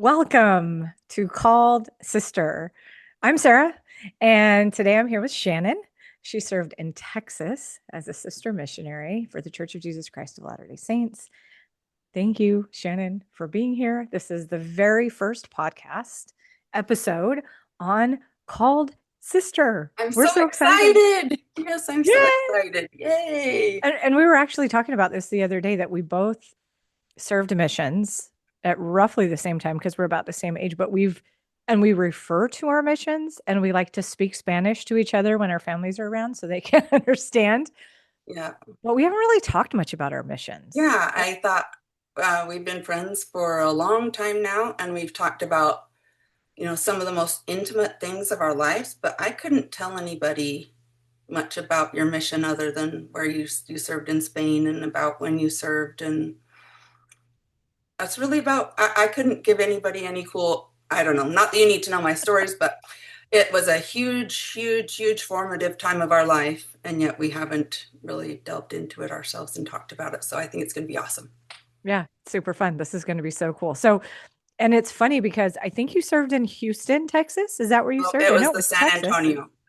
Welcome to Called Sister. I'm Sarah, and today I'm here with Shannon. She served in Texas as a sister missionary for the Church of Jesus Christ of Latter-day Saints. Thank you, Shannon, for being here. This is the very first podcast episode on Called Sister. I'm We're so so excited. excited. Yes, I'm so Yay! excited. Yay. And we were actually talking about this the other day that we both served missions at roughly the same time because we're about the same age, but we refer to our missions and we like to speak Spanish to each other when our families are around so they can understand. Yeah. But we haven't really talked much about our missions. Yeah, I thought we've been friends for a long time now, and we've talked about, some of the most intimate things of our lives, but I couldn't tell anybody much about your mission other than where you served in Spain and about when you served. And that's really about, I couldn't give anybody any cool, I don't know, not that you need to know my stories, but it was a huge, huge, huge formative time of our life, and yet we haven't really delved into it ourselves and talked about it. So I think it's going to be awesome. Yeah, super fun. This is going to be so cool. So, and it's funny because I think you served in Houston, Texas. Is that where you Well, served? it I was know it the was Texas. Oh,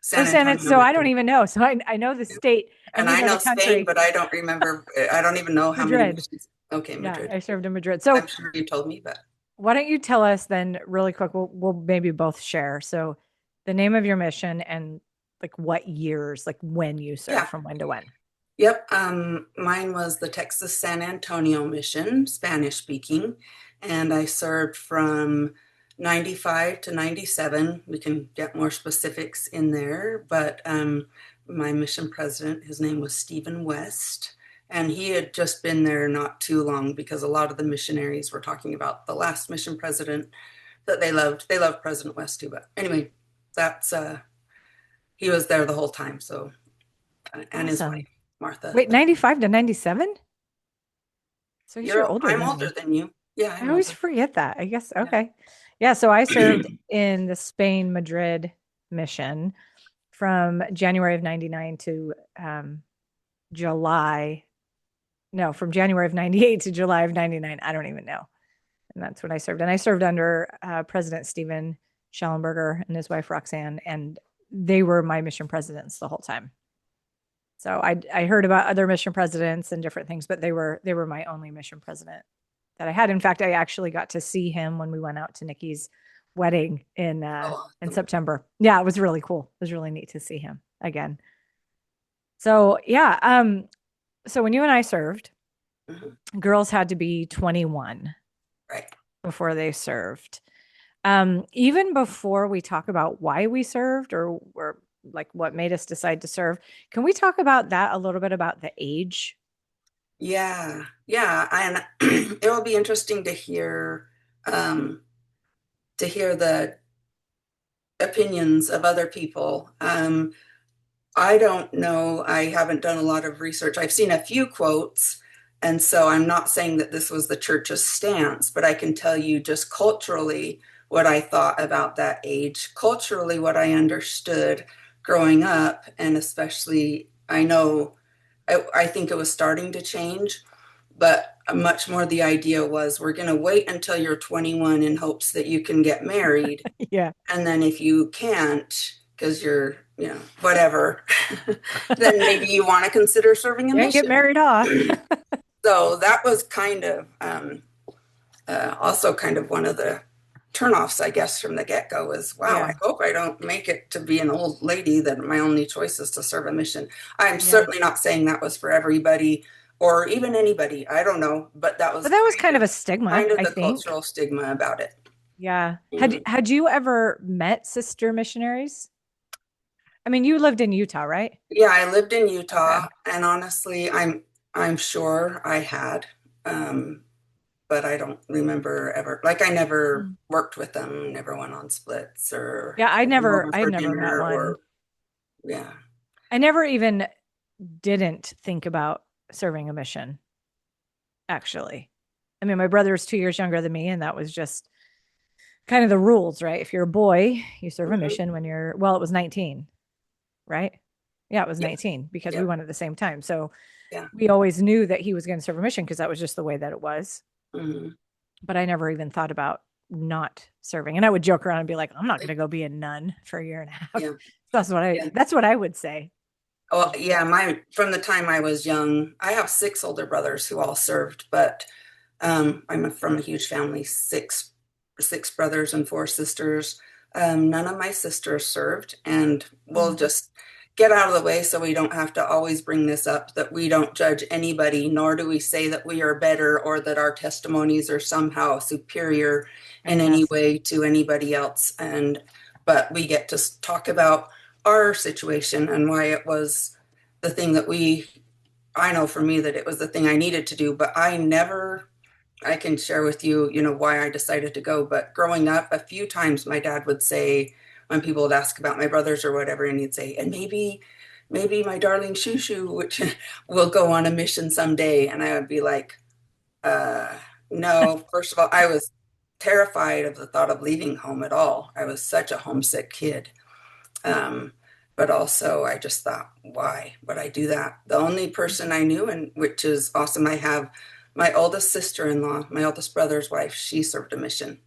San Antonio So I don't mission. even know. So I know the state and And we I know the know Spain, country. but I don't remember, I don't even know how many Madrid. missions. Okay, Yeah, Madrid. I served in Madrid. So I'm sure you told me, but why don't you tell us then really quick? We'll maybe both share. So the name of your mission and like what years, like when you served yeah. from when to when. Yep. Mine was the Texas San Antonio mission, Spanish speaking, and I served from 95 to 97. We can get more specifics in there, but my mission president, his name was Stephen West, and he had just been there not too long because a lot of the missionaries were talking about the last mission president that they loved. They loved President West too, but anyway, that's he was there the whole time. So, and his wife, Awesome. Martha. Wait, 95 to 97? So he's you're older I'm than older me. than you. Yeah, I I'm always older. forget that. I guess. Yeah. Okay. Yeah. So I served in the Spain Madrid mission from January of 99 to July. No, from January of 98 to July of 99. I don't even know. And that's when I served. And I served under President Stephen Schellenberger and his wife Roxanne, and they were my mission presidents the whole time. So I heard about other mission presidents and different things, but they were my only mission president that I had. In fact, I actually got to see him when we went out to Nikki's wedding Oh, in awesome. September. Yeah, it was really cool. It was really neat to see him again. So yeah, so when you and I served, Mhm. girls had to be 21 Right. before they served. Even before we talk about why we served or like what made us decide to serve, can we talk about that a little bit about the age? Yeah. Yeah. And it will be interesting um, to hear the opinions of other people. I don't know. I haven't done a lot of research. I've seen a few quotes, and so I'm not saying that this was the church's stance, but I can tell you just culturally what I thought about that age, culturally, what I understood growing up, and especially I know I think it was starting to change, but much more the idea was we're going to wait until you're 21 in hopes that you can get married. Yeah. And then if you can't, because you're, whatever, then maybe you want to consider serving a Can't get mission. married off. So that was kind of also kind of one of the turnoffs, I guess, from the get go is, wow, I Yeah. hope I don't make it to be an old lady that my only choice is to serve a mission. I'm Yeah. certainly not saying that was for everybody or even anybody. I don't know, but that But was that was kind of a stigma, kind of I the think. cultural stigma about it. Yeah. Had Mm. had you ever met sister missionaries? I mean, you lived in Utah, right? Yeah, I lived in Okay. Utah, and honestly, I'm sure I had, um, but I don't remember ever. Like I never Mm. worked with them, never went on splits or Yeah, had them over I had for never met dinner one. or yeah, I never even didn't think about serving a mission, actually. I mean, my brother was 2 years younger than me, and that was just kind of the rules, right? If you're a boy, you serve a hmm, mission when well, it was 19, right? Yeah, it was yeah, 19 because we yep, went at the same time. So yeah, we always knew that he was going to serve a mission because that was just the way that it was. hmm, But I never even thought about not serving. And I would joke around and be like, I'm not going to go be a nun for a year and a half. Yeah. Yeah. That's what I would say. Well, yeah, from the time I was young, I have six older brothers who all served, but from a huge family, six brothers and four sisters. None of my sisters served, and we'll Mm, just get out of the way so we don't have to always bring this up that we don't judge anybody, nor do we say that we are better or that our testimonies are somehow superior right. in any Yes. way to anybody else. But we get to talk about our situation and why it was the thing that I know for me that it was the thing I needed to do, but I can share with you, why I decided to go. But growing up, a few times my dad would say, when people would ask about my brothers or whatever, and he'd say, and maybe my darling Shushu, which will go on a mission someday. And I would be like, uh, no, first of all, I was terrified of the thought of leaving home at all. I was such a homesick kid. Um, but also I just thought, why would I do that? The only person I knew, and which is awesome, I have my oldest sister-in-law, my oldest brother's wife, she served a mission.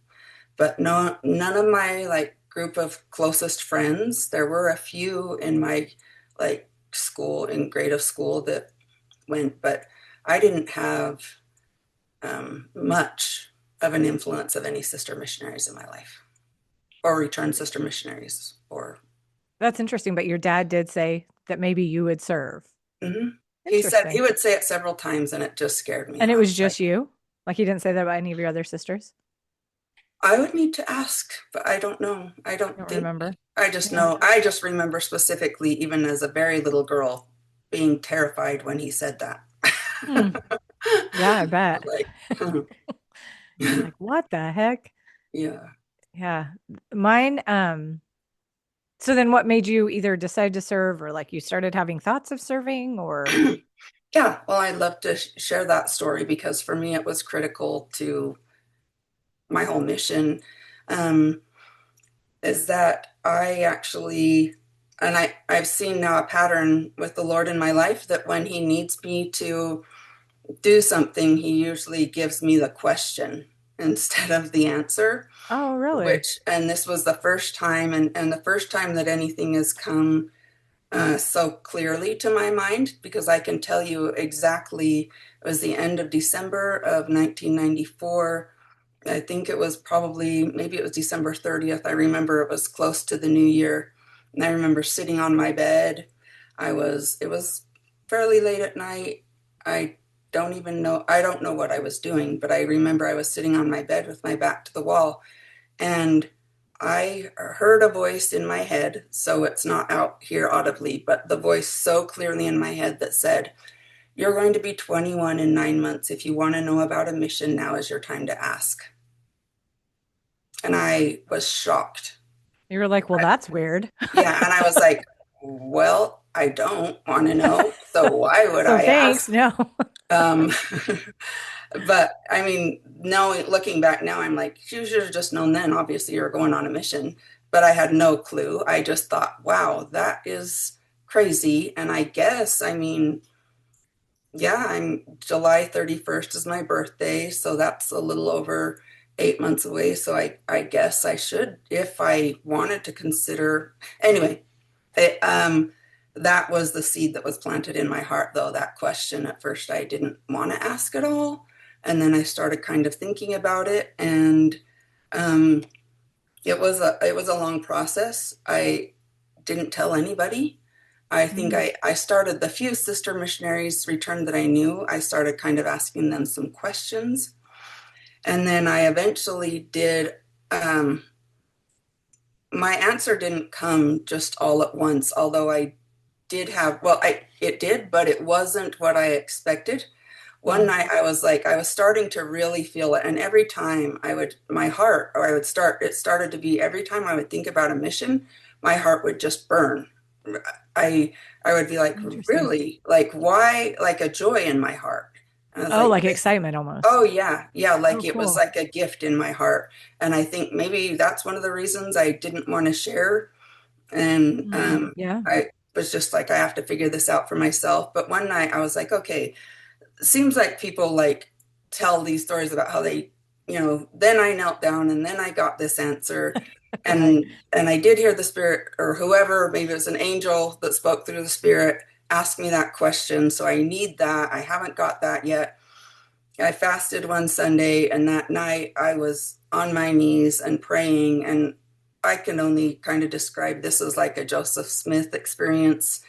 But no, none of my like group of closest friends, there were a few in my like school, in grade of school that went, but I didn't have much of an influence of any sister missionaries in my life or returned sister missionaries or That's interesting. But your dad did say that maybe you would serve. hmm he Interesting. would say it several times, and it just scared me. And it I was was just like, you? Like he didn't say that about any of your other sisters? I would need to ask, but I don't know. I I don't don't think. remember. I just Yeah. know. I just remember specifically, even as a very little girl, being terrified when he said that. Hmm. Yeah, I bet. Like, You're like, what the heck? yeah. Yeah. Mine, so then what made you either decide to serve or like you started having thoughts of serving or Yeah, well, I'd love to share that story because for me it was critical to my whole mission. Um, is that I actually, and I've seen now a pattern with the Lord in my life that when He needs me to do something, He usually gives me the question instead of the answer, oh, really? and this was the first time, and the first time that anything has come so clearly to my mind, because I can tell you exactly, it was the end of December of 1994. I think it was maybe it was December 30th. I remember it was close to the new year. And I remember sitting on my bed. It was fairly late at night. I I don't know what I was doing, but I remember I was sitting on my bed with my back to the wall and I heard a voice in my head. So it's not out here audibly, but the voice so clearly in my head that said, "You're going to be 21 in 9 months. If you want to know about a mission, now is your time to ask." And I was shocked. You were like, well, that's weird. Yeah, and I was like, well, I don't want to know, so why would So I thanks. ask? No. Um, but I mean, no, looking back now, I'm like, you should have just known then. Obviously, you're going on a mission, but I had no clue. I just thought, wow, that is crazy. And I guess, I mean, yeah, I'm July 31st is my birthday, so that's a little over 8 months away. So I guess I should, if I wanted to consider. Anyway, it, that was the seed that was planted in my heart, though. That question at first I didn't want to ask at all, and then I started kind of thinking about it, and um, it was a long process. I didn't tell anybody. I think Mm. I started the few sister missionaries returned that I knew. I started kind of asking them some questions. And then I eventually did. My answer didn't come just all at once, although I did have, well, it did, but it wasn't what I expected. One Mm. night I was like, I was starting to really feel it. And every time my heart, or I would start, it started to be every time I would think about a mission, my heart would just burn. I I would be like, Interesting. really? Like why? Like a joy in my heart. And I was Oh, like, like excitement almost. oh yeah, yeah, Oh, like it was cool. like a gift in my heart. And I think maybe that's one of the reasons I didn't want to share. And Mm. Yeah. I was just like, I have to figure this out for myself. But one night I was like, okay, it seems like people like tell these stories about how they then I knelt down and then I got this answer. Right. And I did hear the Spirit, or whoever, maybe it was an angel that spoke through the Spirit, ask me that question. So I need that. I haven't got that yet. I fasted one Sunday, and that night I was on my knees and praying. And I can only kind of describe this as like a Joseph Smith experience,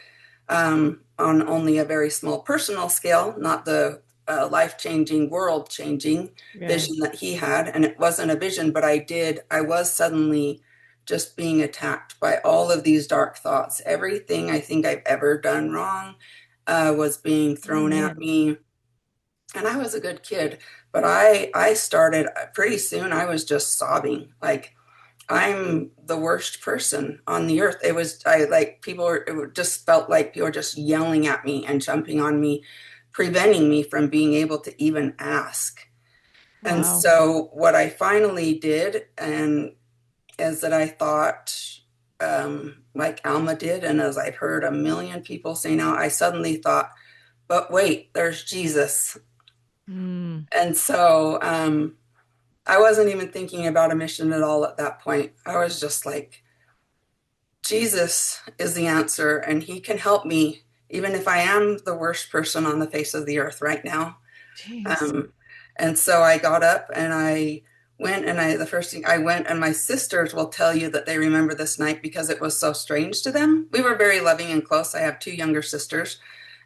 on only a very small personal scale, not the life changing, world changing Yeah. vision that he had. And it wasn't a vision, but I was suddenly just being attacked by all of these dark thoughts. Everything I think I've ever done wrong was being Oh thrown at man. me. And I was a good kid, but I started pretty soon. I was just sobbing, like, I'm the worst person on the earth. It was, I like, it just felt like people were just yelling at me and jumping on me, preventing me from being able to even ask. And Wow. so what I finally did, and is that I thought, like Alma did, and as I've heard a million people say now, I suddenly thought, but wait, there's Jesus. Mm. And so, I wasn't even thinking about a mission at all at that point. I was just like, Jesus is the answer, and he can help me, even if I am the worst person on the face of the earth right now. Jeez. Um, and so I got up and I went, and the first thing I went, and my sisters will tell you that they remember this night because it was so strange to them. We were very loving and close. I have two younger sisters,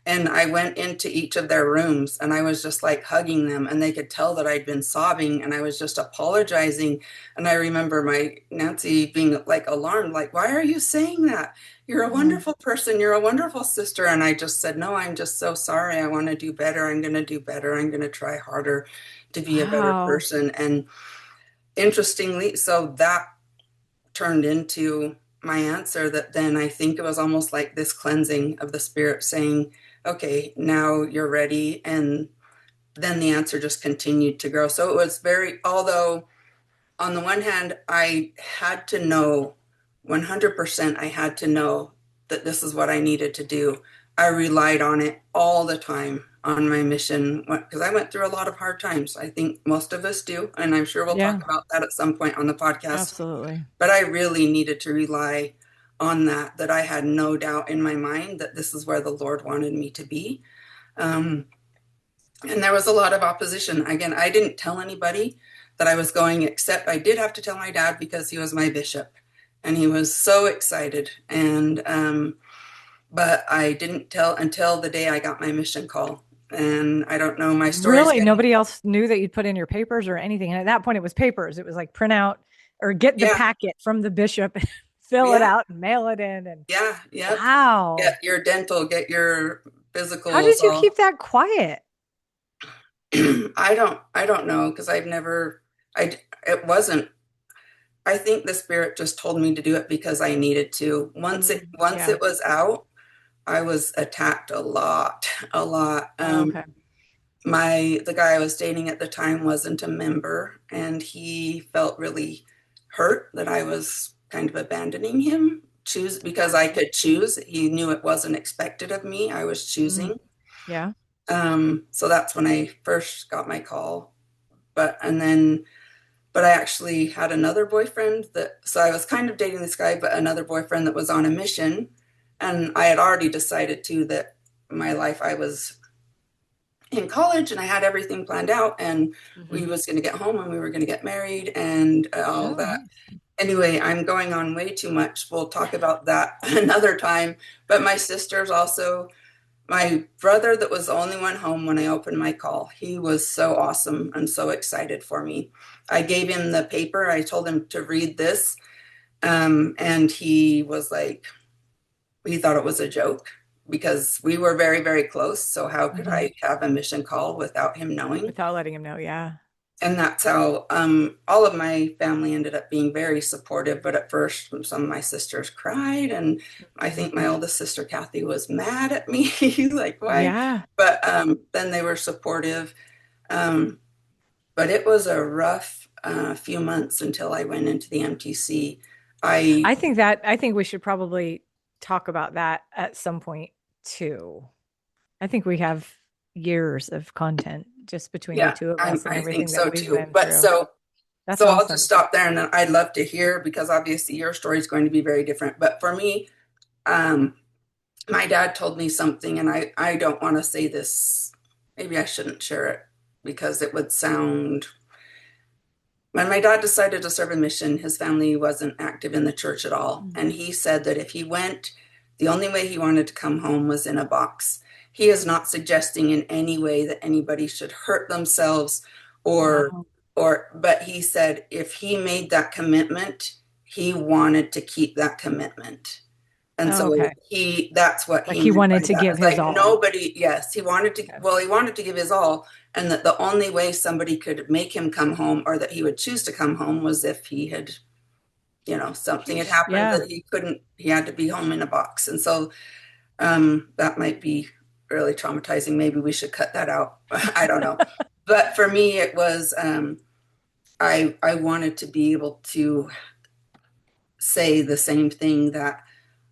and I went into each of their rooms and I was just like hugging them, and they could tell that I'd been sobbing and I was just apologizing. And I remember my Nancy being like alarmed, like, why are you saying that? You're a Mhm. wonderful person. You're a wonderful sister. And I just said, no, I'm just so sorry. I want to do better. I'm going to do better. I'm going to try harder to be a better Wow. person. And interestingly, so that turned into my answer, that then I think it was almost like this cleansing of the spirit saying, okay, now you're ready. And then the answer just continued to grow. So it was very, although on the one hand, I had to know 100%, I had to know that this is what I needed to do. I relied on it all the time on my mission because I went through a lot of hard times. I think most of us do. And I'm sure we'll Yeah, talk about that at some point on the podcast. absolutely. But I really needed to rely on that I had no doubt in my mind that this is where the Lord wanted me to be. Um, and there was a lot of opposition. Again, I didn't tell anybody that I was going, except I did have to tell my dad because he was my bishop. And he was so excited. But I didn't tell until the day I got my mission call. And I don't know, my story's Really, getting, nobody else knew that you'd put in your papers or anything. And at that point, it was papers. It was like print out or get the yeah, packet from the bishop, fill it yeah, out, and mail it in. And yeah, yep. wow. Get your dental, get your How physicals did you keep all. that quiet? I don't know because I've never, it wasn't, I think the spirit just told me to do it because I needed to. Once Yeah. it was out, I was attacked a lot, a lot. Oh, okay. The guy I was dating at the time wasn't a member, and he felt really hurt that I was kind of abandoning him. Choose because I Wow. could choose. He knew it wasn't expected of me. I was Mm, choosing. yeah. So that's when I first got my call. But I actually had another boyfriend so I was kind of dating this guy, but another boyfriend that was on a mission. And I had already decided too that my life, I was in college and I had everything planned out, and we Hmm. was going to get home and we were going to get married and all Oh, that. nice. Anyway, I'm going on way too much. We'll talk about that another time. But my sisters also, my brother, that was the only one home when I opened my call, he was so awesome and so excited for me. I gave him the paper. I told him to read this. And he was like, he thought it was a joke because we were very, very close. So how could Hmm. I have a mission call without him knowing? Without letting him know. Yeah. And that's how all of my family ended up being very supportive. But at first, some of my sisters cried, and I Mhm. think my oldest sister Kathy was mad at me, like why? Yeah. But then they were supportive. Um, but it was a rough few months until I went into the MTC. I I think we should probably talk about that at some point too. I think we have years of content just between the Yeah, two of us and I think everything that so we've too. been But through. That's so I'll just awesome. stop there, and then I'd love to hear because obviously your story is going to be very different. But for me, um, my dad told me something, and I don't want to say this. Maybe I shouldn't share it because it would sound. When my dad decided to serve a mission, his family wasn't active in the church at all. Mm. And he said that if he went, the only way he wanted to come home was in a box. He is not suggesting in any way that anybody should hurt themselves or Wow. but he said if he made that commitment, he wanted to keep that commitment. And Oh, so okay. that's what Like he he meant by wanted to that. give It's his like all. nobody, yes, Okay. he wanted to give his all. And that the only way somebody could make him come home or that he would choose to come home was if he had, something had Sheesh. happened Yeah. that he had to be home in a box. And so that might be really traumatizing. Maybe we should cut that out. I don't know. But for me, it was, I wanted to be able to say the same thing that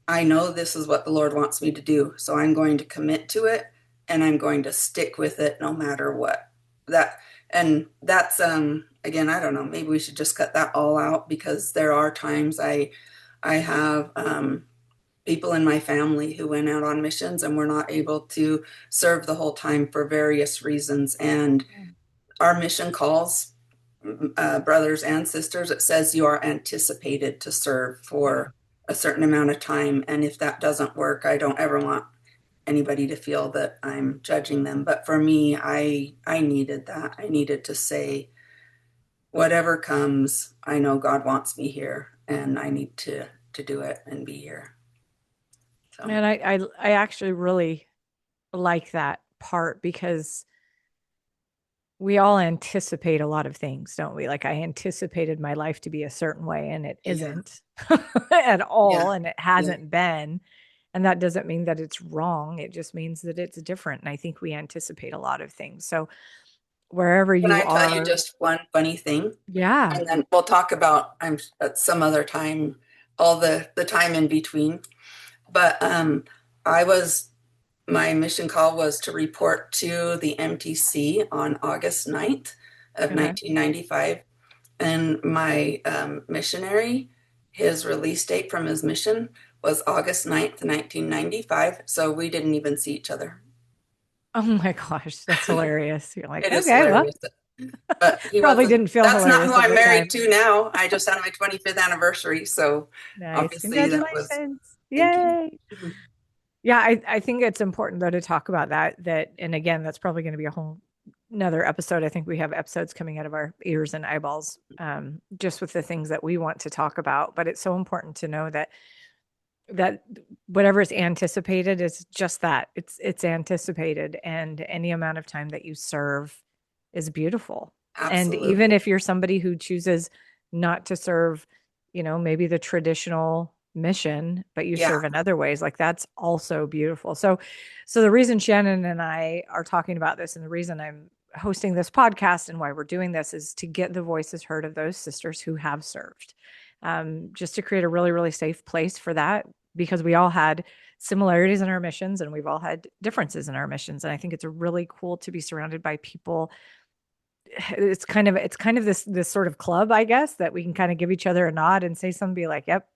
I know this is what the Lord wants me to do, so I'm going to commit to it and I'm going to stick with it no matter what. That and that's again, I don't know, maybe we should just cut that all out because there are times I have people in my family who went out on missions and were not able to serve the whole time for various reasons. And our mission calls, brothers and sisters, it says you are anticipated to serve Yeah. for a certain amount of time. And if that doesn't work, I don't ever want anybody to feel that I'm judging them. But for me, I needed that. I needed to say, whatever comes, I know God wants me here and I need to do it and be here. So And I actually really like that part because we all anticipate a lot of things, don't we? Like I anticipated my life to be a certain way and it yeah, isn't at yeah, all and it yeah. hasn't been. And that doesn't mean that it's wrong. It just means that it's different. And I think we anticipate a lot of things. So wherever Can you I tell you are, just one funny thing? yeah. And then we'll talk about at some other time all the time in between. But I was my mission call was to report to the MTC on August 9th of Okay. 1995. And my missionary, his release date from his mission was August 9th, 1995. So we didn't even see each other. Oh my gosh, that's hilarious. You're like, It is okay, well, hilarious. But he probably wasn't, didn't feel that's not who hilarious at I'm the married time. to now. I just had my 25th anniversary. So Nice. obviously that was, Congratulations. thank you. Yay. Yeah, I think it's important though to talk about that and again, that's probably going to be a whole another episode. I think we have episodes coming out of our ears and eyeballs, just with the things that we want to talk about. But it's so important to know that whatever is anticipated is just that. It's anticipated, and any amount of time that you serve is beautiful. And even Absolutely. if you're somebody who chooses not to serve, maybe the traditional mission, but you Yeah. serve in other ways, like that's also beautiful. So the reason Shannon and I are talking about this and the reason I'm hosting this podcast and why we're doing this is to get the voices heard of those sisters who have served. Just to create a really, really safe place for that, because we all had similarities in our missions and we've all had differences in our missions. And I think it's really cool to be surrounded by people. It's kind of this sort of club, I guess, that we can kind of give each other a nod and say something, be like, yep,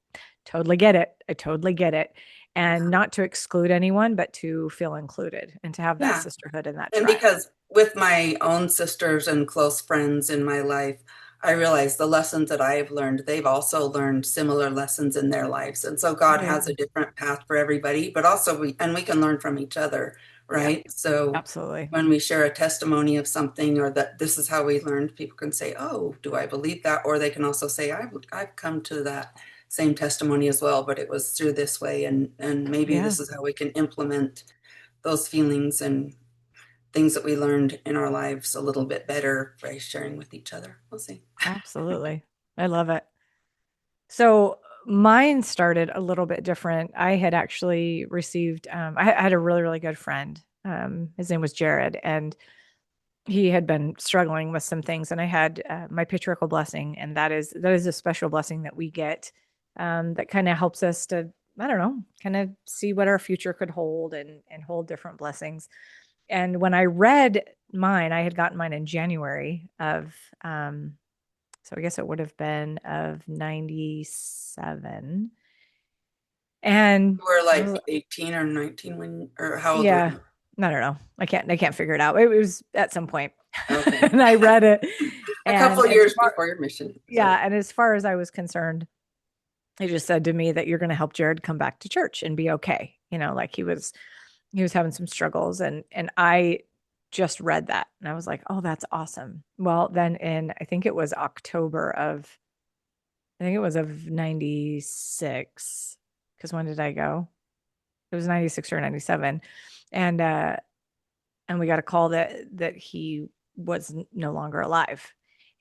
totally get it. I totally get it. And Yeah. not to exclude anyone, but to feel included and to have that Yeah. sisterhood and that And tribe. because with my own sisters and close friends in my life, I realize the lessons that I have learned, they've also learned similar lessons in their lives. And so God Oh yeah. has a different path for everybody, but also we can learn from each other, Yeah, right? So absolutely. when we share a testimony of something or that this is how we learned, people can say, "Oh, do I believe that?" Or they can also say, "I've come to that same testimony as well, but it was through this way, and maybe Yeah, this is how we can implement those feelings and things that we learned in our lives a little bit better by sharing with each other. We'll see." absolutely. I love it. So mine started a little bit different. I had actually received, I had a really, really good friend. His name was Jared, and he had been struggling with some things. And I had my patriarchal blessing, and that is a special blessing that we get, that kind of helps us to, I don't know, kind of see what our future could hold and hold different blessings. And when I read mine, I had gotten mine in January of, so I guess it would have been of 97. And You were I was, like 18 or 19 when, or how old were yeah, you? I don't know. I can't figure it out. It was at some point. Okay. And I read it. A couple And as years far, before your mission. yeah, So, and as far as I was concerned, he just said to me that you're going to help Jared come back to church and be okay. Like he was having some struggles, and I just read that and I was like, "Oh, that's awesome." Well, then in I think it was October of I think it was of 96, because when did I go? It was 96 or 97. And and we got a call that he was no longer alive.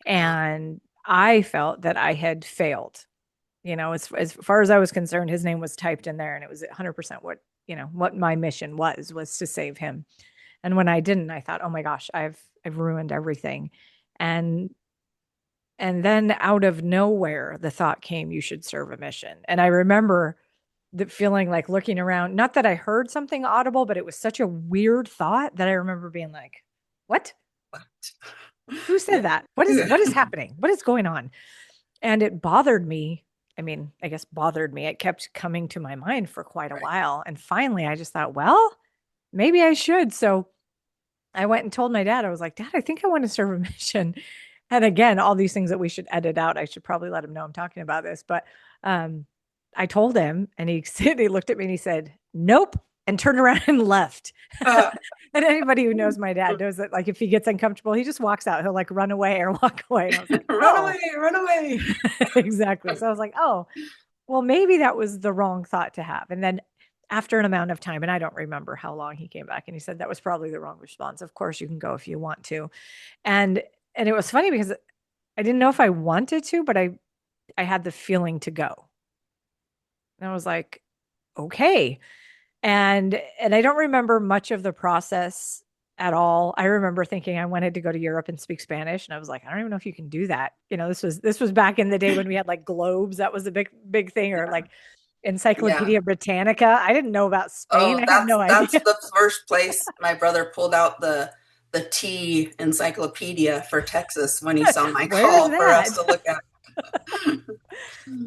uh, And I felt that I had failed. As far as I was concerned, his name was typed in there and it was 100% what my mission was to save him. And when I didn't, I thought, "Oh my gosh, I've ruined everything." And and then out of nowhere, the thought came, "You should serve a mission." And I remember the feeling like looking around, not that I heard something audible, but it was such a weird thought that I remember being like, "What? what? Who Yeah. said that? What is happening? What is going on?" And it bothered me. I mean, I guess bothered me. It kept coming to my mind for quite a Right. while. And finally, I just thought, well, maybe I should. So I went and told my dad, I was like, "Dad, I think I want to serve a mission." And again, all these things that we should edit out. I should probably let him know I'm talking about this. But um, I told him, and he looked at me and he said, "Nope," and turned around and left. Uh, And anybody who knows my dad knows that, like, if he gets uncomfortable, he just walks out. He'll like run away or walk away. And I was like, run "Oh, away, run away. exactly." So I was like, "Oh, well, maybe that was the wrong thought to have." And then after an amount of time, and I don't remember how long, he came back and he said that was probably the wrong response. Of course, you can go if you want to. And and it was funny because I didn't know if I wanted to, but I had the feeling to go. And I was like, "Okay." And I don't remember much of the process at all. I remember thinking I wanted to go to Europe and speak Spanish, and I was like, "I don't even know if you can do that." This was back in the day when we had like globes. That was a big thing, or Yeah. like Yeah. Encyclopedia Britannica. I didn't know about Spain. Oh, I had that's no that's idea. the first place my brother pulled out the T encyclopedia for Texas when he saw my Where's call for us that? to look at.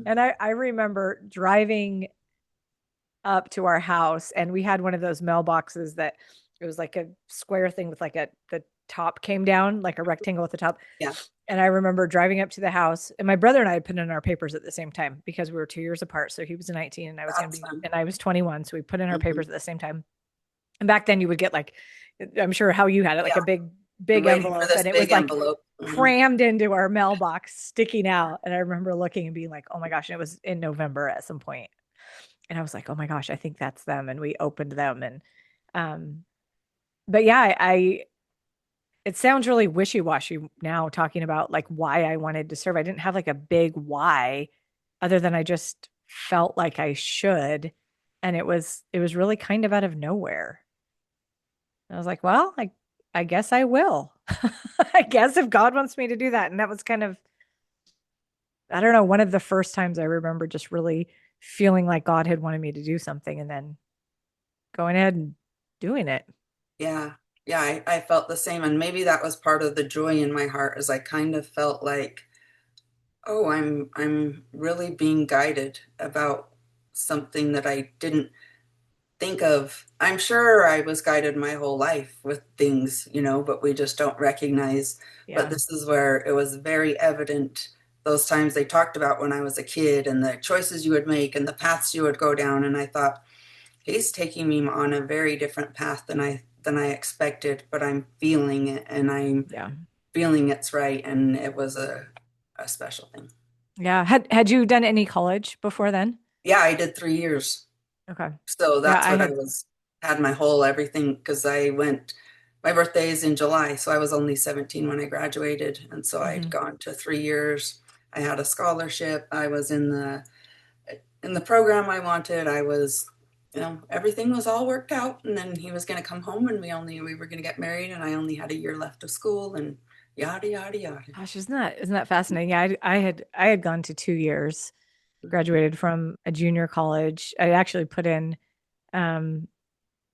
And I remember driving up to our house, and we had one of those mailboxes that it was like a square thing with like the top came down, like a rectangle at the top. Yeah, And I remember driving up to the house, and my brother and I had put in our papers at the same time because we were 2 years apart. So he was 19 and I was going to that's be, fun. and I was 21. So we put in our Hmm. papers at the same time. And back then you would get like, I'm sure how you had it, like Yeah, a big I'm waiting for envelope, this and it was big like envelope. Hmm. crammed into our mailbox, sticking out. And I remember looking and being like, "Oh my gosh." And it was in November at some point. And I was like, "Oh my gosh, I think that's them." And we opened them. And, um, but yeah, it sounds really wishy-washy now talking about like why I wanted to serve. I didn't have like a big why other than I just felt like I should. And it was really kind of out of nowhere. I was like, "Well, I guess I will." I guess if God wants me to do that. And that was kind of, I don't know, one of the first times I remember just really feeling like God had wanted me to do something and then going ahead and doing it. Yeah, yeah, I felt the same, and maybe that was part of the joy in my heart, as I kind of felt like, oh, I'm really being guided about something that I didn't think of. I'm sure I was guided my whole life with things, but we just don't recognize. But Yeah. this is where it was very evident, those times they talked about when I was a kid and the choices you would make and the paths you would go down. And I thought, he's taking me on a very different path than I expected, but I'm feeling it and I'm Yeah. feeling it's right. And it was a special thing. Yeah. Had you done any college before then? Yeah, I did 3 years. Okay. So Yeah, that's I what I had. was, had my whole everything, because my birthday is in July. So I was only 17 when I graduated. And so I'd Mhm. gone to 3 years. I had a scholarship. I was in the program I wanted. I was, everything was all worked out. And then he was going to come home and we were going to get married. And I only had a year left of school and yada, yada, yada. Gosh, isn't that fascinating? Yeah, I had gone to 2 years, graduated from a junior college. I actually put in, um,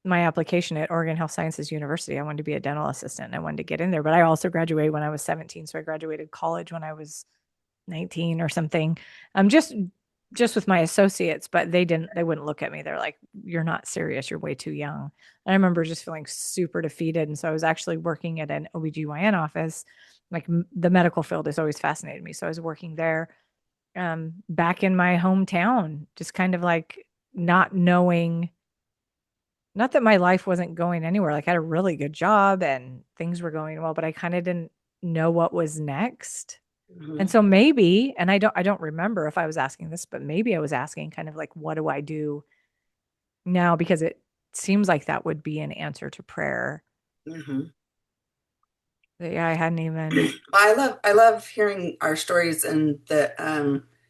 my application at Oregon Health Sciences University. I wanted to be a dental assistant and I wanted to get in there, but I also graduated when I was 17. So I graduated college when I was 19 or something. Just with my associates, but they wouldn't look at me. They're like, you're not serious. You're way too young. And I remember just feeling super defeated. And so I was actually working at an OBGYN office. Like the medical field has always fascinated me. So I was working there back in my hometown, just kind of like not knowing, not that my life wasn't going anywhere. Like I had a really good job and things were going well, but I kind of didn't know what was next. And Mhm. so maybe, and I don't remember if I was asking this, but maybe I was asking kind of like, what do I do now? Because it seems like that would be an answer to prayer. Mhm. That, yeah, I hadn't even. I love hearing our stories and that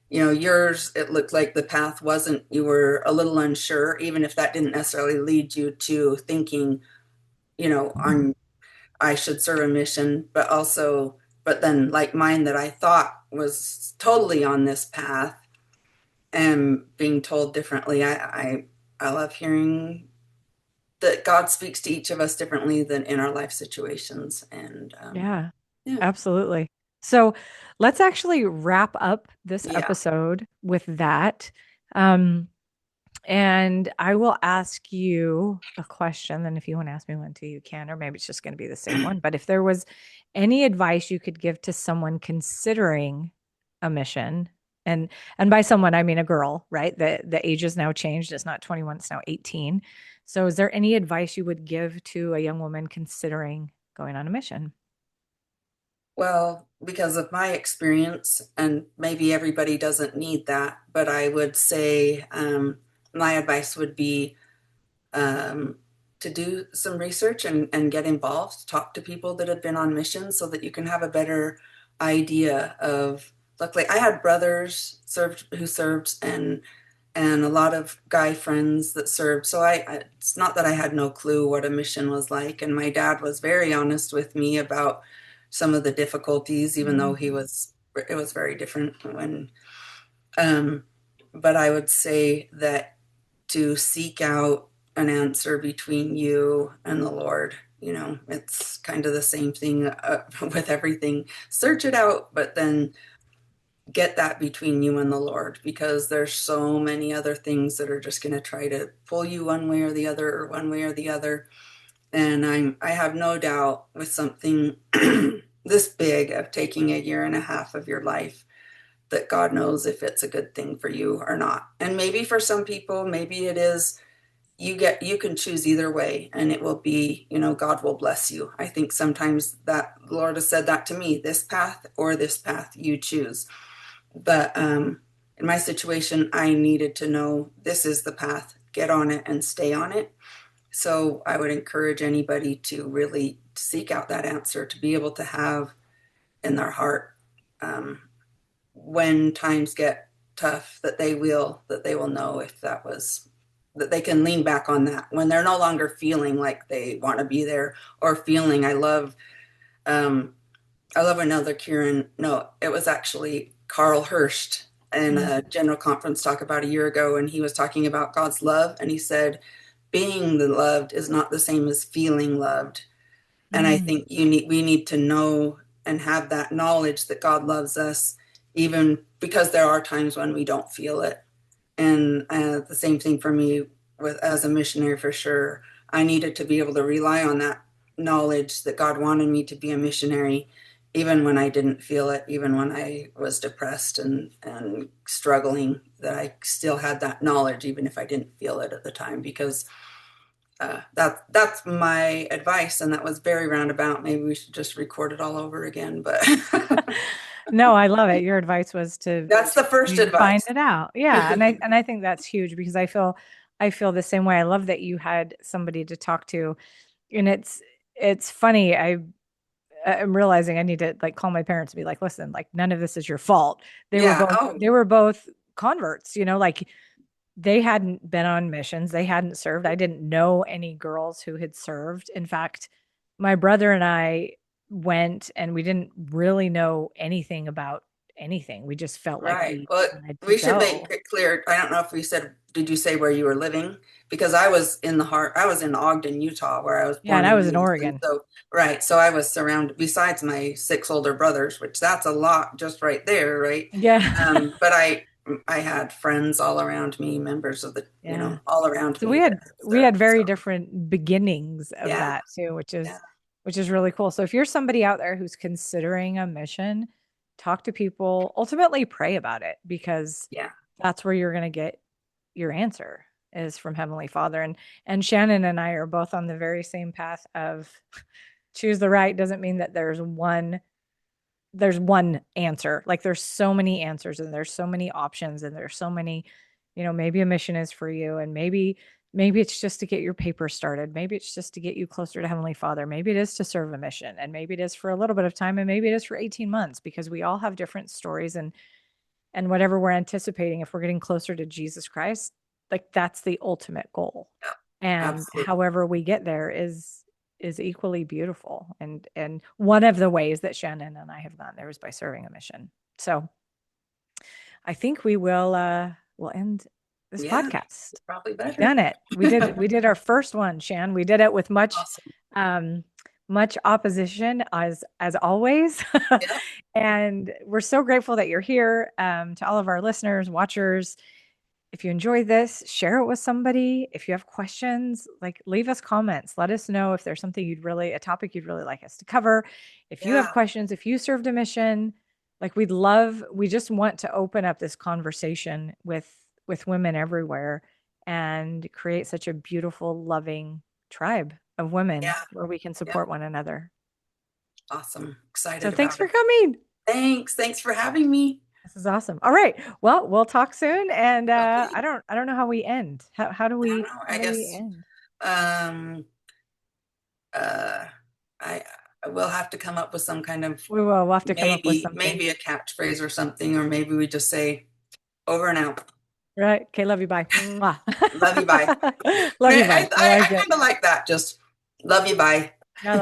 yours, it looked like the path wasn't, you were a little unsure, even if that didn't necessarily lead you to thinking, on I should serve a mission, but then like mine that I thought was totally on this path and being told differently. I love hearing that God speaks to each of us differently than in our life situations. And Yeah, yeah, absolutely. So let's actually wrap up this yeah. episode with that. Um, And I will ask you a question. Then if you want to ask me one too, you can, or maybe it's just going to be the same one. But if there was any advice you could give to someone considering a mission, and by someone I mean a girl, right? The age has now changed. It's not 21, it's now 18. So is there any advice you would give to a young woman considering going on a mission? Well, because of my experience, and maybe everybody doesn't need that, but I would say my advice would be um, to do some research and get involved, talk to people that have been on missions so that you can have a better idea of. Luckily, I had brothers who served and a lot of guy friends that served. So it's not that I had no clue what a mission was like. And my dad was very honest with me about some of the difficulties, even though Mm, it was very different when, um, but I would say that to seek out an answer between you and the Lord. It's kind of the same thing with everything. Search it out, but then get that between you and the Lord, because there's so many other things that are just going to try to pull you one way or the other, or one way or the other. And I have no doubt with something this big of taking a year and a half of your life that God knows if it's a good thing for you or not. And maybe for some people, maybe it is. You can choose either way and it will be, God will bless you. I think sometimes that the Lord has said that to me, this path or this path you choose. But in my situation, I needed to know this is the path, get on it and stay on it. So I would encourage anybody to really seek out that answer, to be able to have in their heart, um, when times get tough, that they will know if that was, that they can lean back on that when they're no longer feeling like they want to be there, or feeling. Um, I love another Kieran. No, it was actually Carl Hurst in mm, a general conference talk about a year ago, and he was talking about God's love, and he said, "Being the loved is not the same as feeling loved." And I mm. think we need to know and have that knowledge that God loves us, even because there are times when we don't feel it. And the same thing for me with as a missionary, for sure. I needed to be able to rely on that knowledge that God wanted me to be a missionary, even when I didn't feel it, even when I was depressed and struggling, that I still had that knowledge, even if I didn't feel it at the time, because that's my advice, and that was very roundabout. Maybe we should just record it all over again, but No, I love it. Your advice was that's the first to find advice. it out. Yeah, and I think that's huge because I feel the same way. I love that you had somebody to talk to, and it's funny. I'm realizing I need to like call my parents and be like, listen, like none of this is your fault. They were Yeah. both Oh, they were both converts, like they hadn't been on missions, they hadn't served. I didn't know any girls who had served. In fact, my brother and I went and we didn't really know anything about anything. We just felt like Right. we Well, wanted to we should make go. it clear. I don't know if we said, did you say where you were living? Because I was in Ogden, Utah, where I was Yeah, and born I and was in raised. And Oregon. so, right. So I was surrounded, besides my six older brothers, which that's a lot just right there, right? Yeah. But I had friends all around me, members of the, Yeah. all around So me that was we there. had So very different beginnings of yeah, that too, yeah, which is really cool. So if you're somebody out there who's considering a mission, talk to people, ultimately pray about it because yeah, that's where you're going to get your answer is from Heavenly Father. And Shannon and I are both on the very same path of choose the right doesn't mean that there's one answer. Like there's so many answers and there's so many options and there's so many, maybe a mission is for you and maybe it's just to get your paper started. Maybe it's just to get you closer to Heavenly Father. Maybe it is to serve a mission and maybe it is for a little bit of time and maybe it is for 18 months because we all have different stories and whatever we're anticipating if we're getting closer to Jesus Christ, like that's the ultimate goal. yeah, And absolutely. however we get there is equally beautiful. And one of the ways that Shannon and I have gone there is by serving a mission. So I think we'll end this Yeah, podcast. probably We've better. done it. We did our first one, Shan. We did it with Awesome. um much opposition as always. Yeah, And we're so grateful that you're here. To all of our listeners, watchers, if you enjoyed this, share it with somebody. If you have questions, like leave us comments. Let us know if there's something a topic you'd really like us to cover. If you have yeah, questions, if you served a mission, like we just want to open up this conversation with women everywhere and create such a beautiful, loving tribe of women yeah, where we can yeah. support one another. Awesome. So Excited thanks about for it. coming. Thanks. Thanks for having me. This is awesome. All right. Well, we'll talk soon. And Okay. I don't know how we end. I don't know. How I do we guess end? um uh I will have to come up with some kind of We'll have to come up with something. maybe a catchphrase or something, or maybe we just say over and out. Right. Okay. Love you. Bye. Mwah. Love you, bye. Love you. I Bye. I like I it. kind of like that. Just love you, bye. I like